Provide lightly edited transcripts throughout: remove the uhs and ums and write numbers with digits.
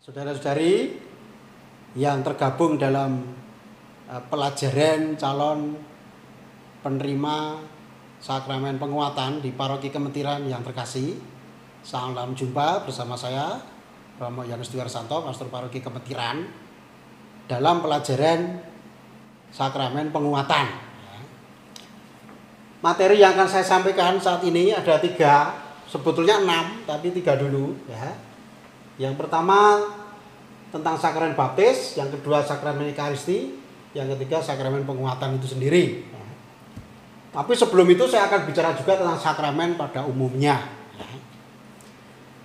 Saudara-saudari yang tergabung dalam pelajaran calon penerima sakramen penguatan di Paroki Kemetiran yang terkasih, salam jumpa bersama saya Romo Yanus Dwiarsanto, Pastor Paroki Kemetiran, dalam pelajaran sakramen penguatan. Materi yang akan saya sampaikan saat ini ada 3, sebetulnya 6, tapi 3 dulu ya. Yang pertama tentang sakramen baptis, yang kedua sakramen Ekaristi, yang ketiga sakramen penguatan itu sendiri. Tapi sebelum itu saya akan bicara juga tentang sakramen pada umumnya.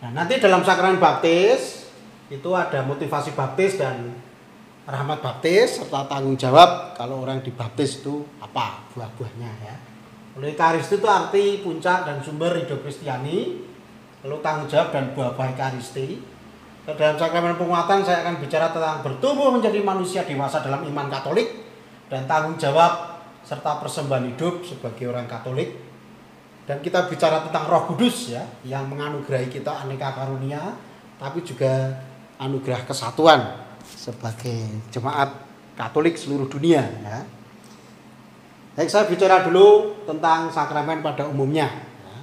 Nah, nanti dalam sakramen baptis itu ada motivasi baptis dan rahmat baptis serta tanggung jawab kalau orang dibaptis itu apa buah-buahnya ya. Oleh Ekaristi itu arti puncak dan sumber hidup Kristiani, lalu tanggung jawab dan buah-buah Ekaristi. Dalam sakramen penguatan saya akan bicara tentang bertumbuh menjadi manusia dewasa dalam iman Katolik dan tanggung jawab serta persembahan hidup sebagai orang Katolik. Dan kita bicara tentang Roh Kudus ya, yang menganugerahi kita aneka karunia, tapi juga anugerah kesatuan sebagai jemaat Katolik seluruh dunia ya. Baik, saya bicara dulu tentang sakramen pada umumnya ya.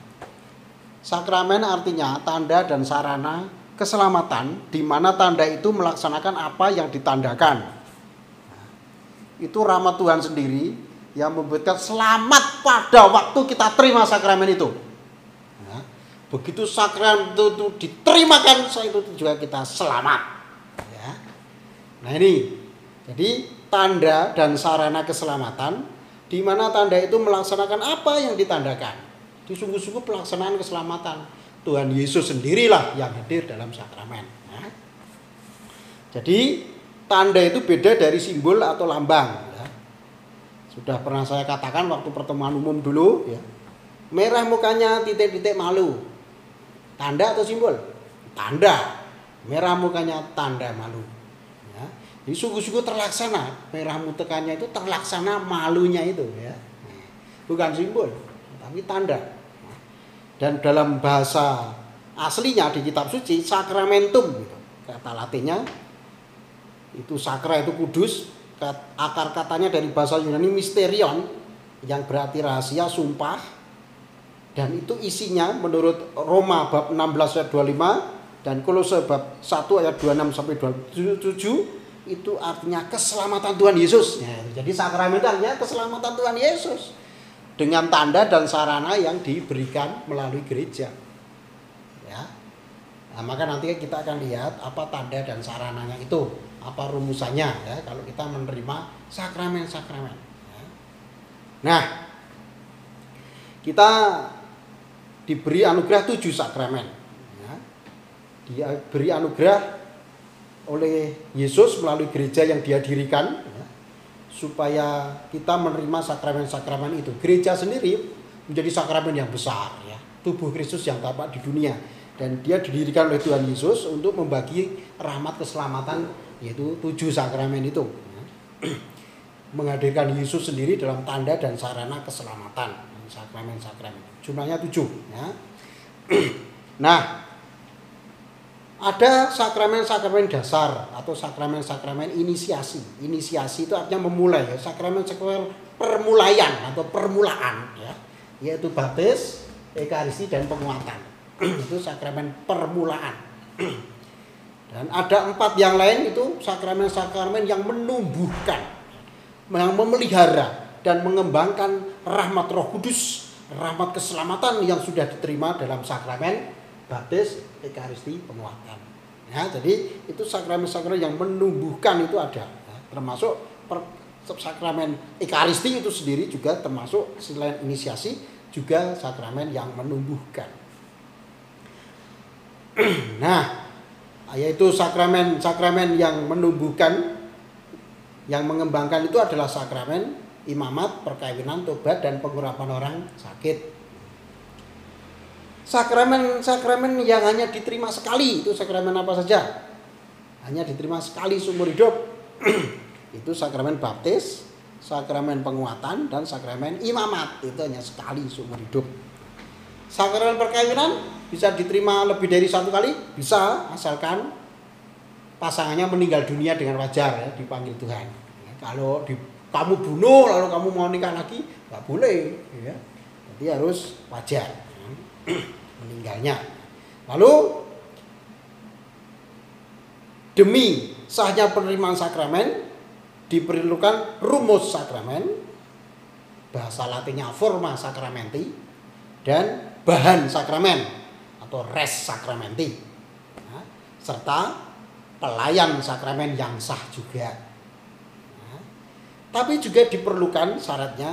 Sakramen artinya tanda dan sarana keselamatan, di mana tanda itu melaksanakan apa yang ditandakan. Itu rahmat Tuhan sendiri yang membuatkan selamat pada waktu kita terima sakramen itu. Nah, begitu sakramen itu diterimakan, itu juga kita selamat. Ya. Nah ini, jadi tanda dan sarana keselamatan, di mana tanda itu melaksanakan apa yang ditandakan. Di sungguh-sungguh pelaksanaan keselamatan. Tuhan Yesus sendirilah yang hadir dalam sakramen. Nah, jadi tanda itu beda dari simbol atau lambang. Ya. Sudah pernah saya katakan waktu pertemuan umum dulu. Ya. Merah mukanya titik-titik malu. Tanda atau simbol? Tanda. Merah mukanya tanda malu. Ya. Jadi sungguh-sungguh terlaksana. Merah mukanya itu terlaksana malunya itu. Ya. Bukan simbol, tapi tanda. Dan dalam bahasa aslinya di kitab suci sakramentum gitu. Kata latinnya itu sakra itu kudus, akar katanya dari bahasa Yunani mysterion yang berarti rahasia, sumpah. Dan itu isinya menurut Roma bab 16 ayat 25 dan Kolose bab 1 ayat 26 sampai 27 itu artinya keselamatan Tuhan Yesus. Ya, jadi sakramen itu artinya keselamatan Tuhan Yesus. Dengan tanda dan sarana yang diberikan melalui gereja. Ya. Nah, maka nanti kita akan lihat apa tanda dan sarananya itu, apa rumusannya ya kalau kita menerima sakramen-sakramen. Ya. Nah, kita diberi anugerah 7 sakramen. Ya. Diberi anugerah oleh Yesus melalui gereja yang Dia dirikan. Ya, supaya kita menerima sakramen-sakramen itu. Gereja sendiri menjadi sakramen yang besar ya, tubuh Kristus yang tampak di dunia, dan dia didirikan oleh Tuhan Yesus untuk membagi rahmat keselamatan, yaitu 7 sakramen itu ya. Menghadirkan Yesus sendiri dalam tanda dan sarana keselamatan, sakramen-sakramen jumlahnya 7 ya. Nah, ada sakramen-sakramen dasar atau sakramen-sakramen inisiasi. Inisiasi itu artinya memulai ya. Sakramen-sakramen permulaian atau permulaan ya. Yaitu baptis, Ekaristi dan penguatan. Itu sakramen permulaan. Dan ada 4 yang lain itu sakramen-sakramen yang menumbuhkan, yang memelihara dan mengembangkan rahmat Roh Kudus, rahmat keselamatan yang sudah diterima dalam sakramen baptis, Ekaristi, penguatan. Ya, jadi itu sakramen-sakramen yang menumbuhkan itu ada. Ya, termasuk sakramen Ekaristi itu sendiri juga termasuk selain inisiasi juga sakramen yang menumbuhkan. Nah, yaitu sakramen yang menumbuhkan, yang mengembangkan itu adalah sakramen imamat, perkawinan, tobat, dan pengurapan orang sakit. Sakramen yang hanya diterima sekali, itu sakramen apa saja? Hanya diterima sekali seumur hidup. Itu sakramen baptis, sakramen penguatan, dan sakramen imamat. Itu hanya sekali seumur hidup. Sakramen perkawinan bisa diterima lebih dari satu kali, bisa, asalkan pasangannya meninggal dunia dengan wajar ya, dipanggil Tuhan. Ya, kalau kamu bunuh lalu kamu mau nikah lagi, nggak boleh. Ya. Jadi harus wajar meninggalnya. Lalu demi sahnya penerimaan sakramen diperlukan rumus sakramen, bahasa Latinnya forma sacramenti, dan bahan sakramen atau res sacramenti, nah, serta pelayan sakramen yang sah juga. Nah, tapi juga diperlukan syaratnya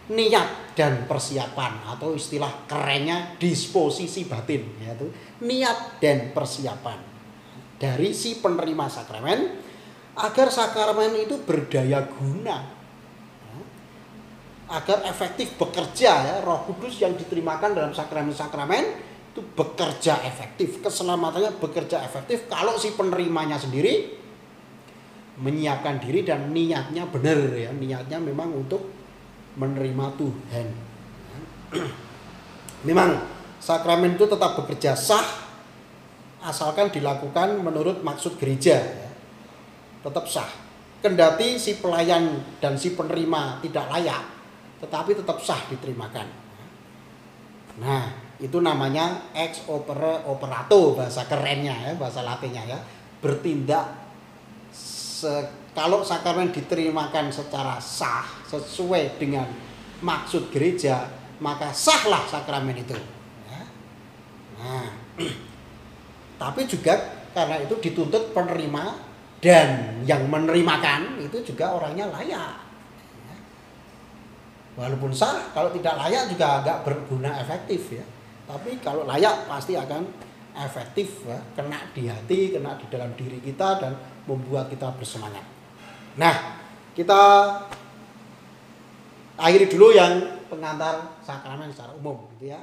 niat dan persiapan, atau istilah kerennya disposisi batin, yaitu niat dan persiapan dari si penerima sakramen agar sakramen itu berdaya guna, agar efektif bekerja ya. Roh Kudus yang diterimakan dalam sakramen-sakramen itu bekerja efektif, keselamatannya bekerja efektif kalau si penerimanya sendiri menyiapkan diri dan niatnya benar ya, niatnya memang untuk menerima Tuhan. Memang sakramen itu tetap bekerja sah asalkan dilakukan menurut maksud gereja ya. Tetap sah. Kendati si pelayan dan si penerima tidak layak, tetapi tetap sah diterimakan. Nah, itu namanya ex opere operato, bahasa kerennya ya, bahasa Latinnya ya. Bertindak kalau sakramen diterimakan secara sah sesuai dengan maksud gereja, maka sahlah sakramen itu. Ya. Nah, tapi juga karena itu dituntut penerima dan yang menerimakan itu juga orangnya layak. Walaupun sah, kalau tidak layak juga agak berguna efektif ya. Tapi kalau layak pasti akan efektif ya, kena di hati, kena di dalam diri kita dan membuat kita bersemangat. Nah, kita akhiri dulu yang pengantar sakramen secara umum gitu ya.